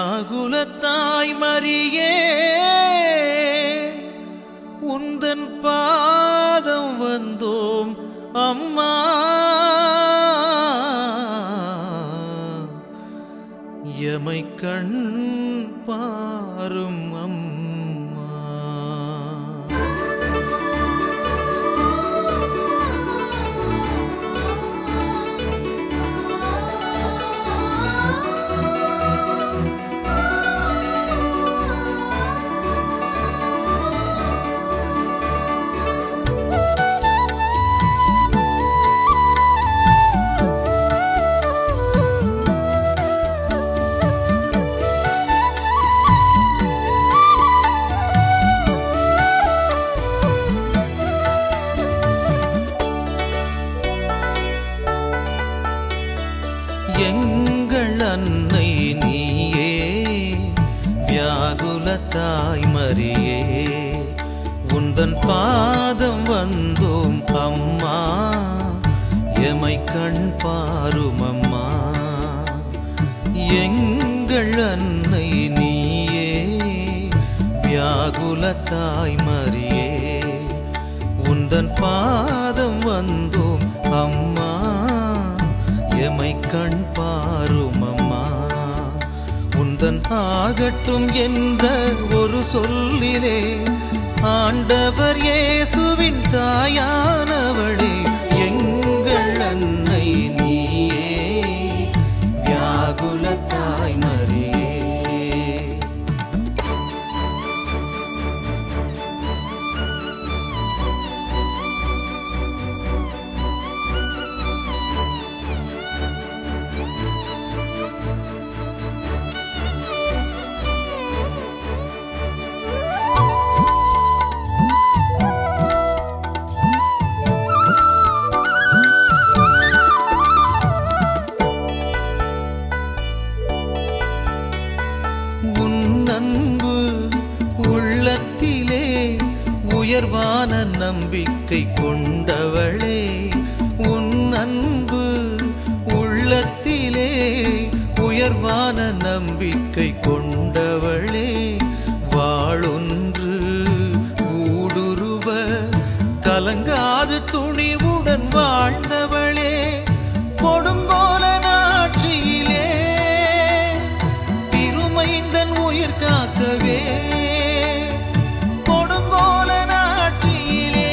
வியாகுலத்தாய் மரியே உந்தன் பாதம் வந்தோம் அம்மா. எமை கண் பாரும் அம்மா. எங்கள் அன்னை நீயே வியாகுலத்தாய் மரியே உந்தன் பாதம் வந்தோம் அம்மா. எமை கண் பாரும் அம்மா. எங்கள் அன்னை நீயே வியாகுலத்தாய் மரியே உந்தன் பாதம் வந்தோம் அம்மா. எமை கண் பாரும் அம்மா. உந்தன் ஆகட்டும் என்ற ஒரு சொல்லிலே ஆண்டவர் இயேசுவின் தாயானவளே எங்கள் அன்னை நீயே வியாகுலத்தாய் மரியே. அன்பு உள்ளத்திலே உயர்வான நம்பிக்கை கொண்டவளே. உன் அன்பு உள்ளத்திலே உயர்வான நம்பிக்கை கொண்டவளே. வாளொன்று ஊடுருவ கலங்காது துணிவுடன் வாழ்ந்தவளே. கொடுங்கோல நாட்சியிலே திருமைந்தன் உயிர் காக்கவே. கொடுங்கோல நாட்டிலே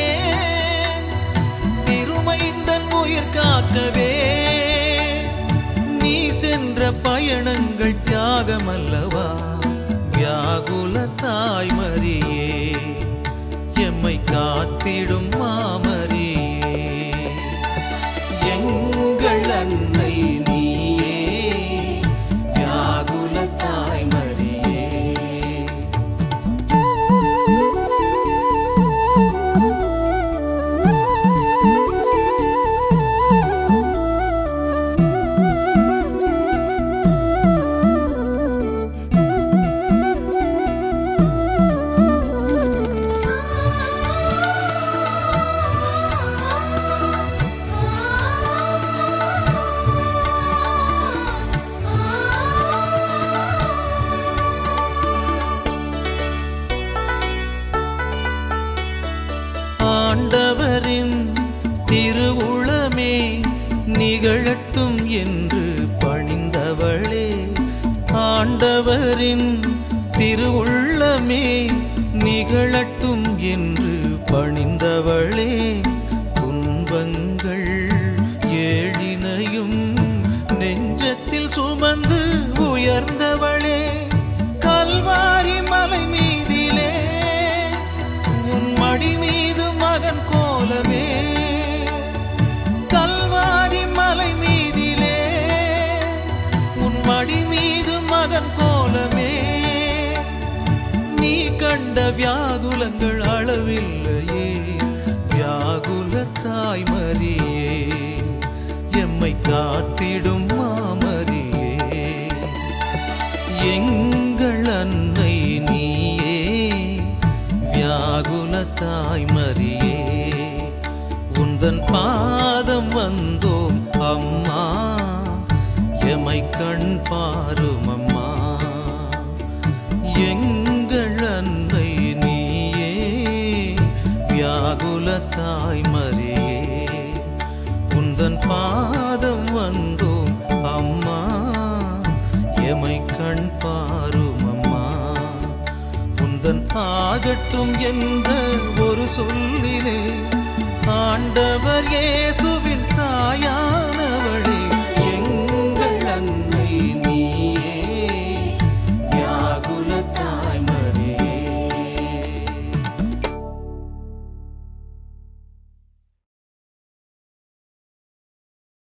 திருமைந்தன் உயிர் காக்கவே. நீ சென்ற பயணங்கள் தியாகமல்லவா வியாகுலத்தாய் மரியே. எம்மை காத்திடும் மாமரியே. எங்கள் அன்னை நீயே வியாகுலத்தாய் மரியே. ஆண்டவரின் திருவுளமே நிகழட்டும் என்று பணிந்தவளே. ஆண்டவரின் திருவுள்ளமே நிகழட்டும் என்று பணிந்தவளே. துன்பங்கள் ஏழினையும் நெஞ்சத்தில் சுமந்து உயர்ந்தவளே. கல்வாரி மலை மீதிலே உன் மடி மீது மகன் கோலமே. கல்வாரி மலை மீதிலே உன் மடி மீது மகன் கோலமே. நீ கண்ட வியாகுலங்கள் அளவில்லையே வியாகுலத்தாய் மரியே. எம்மை காத்திடும் மாமரியே. எங்கள் அன்னை நீயே வியாகுலத்தாய் மரியே. உந்தன் பாதம் வந்தோம் அம்மா, எமை கண் பாரும் அம்மா. எங்கள் அன்னை நீயே, வியாகுல தாய் மரியே, உந்தன் பாதம் வந்தோம் அம்மா, எமை கண் பாரும் அம்மா. உந்தன் ஆகட்டும் என்ற ஒரு சொல்லிலே ஆண்டவர் இயேசுவின் தாயானவர்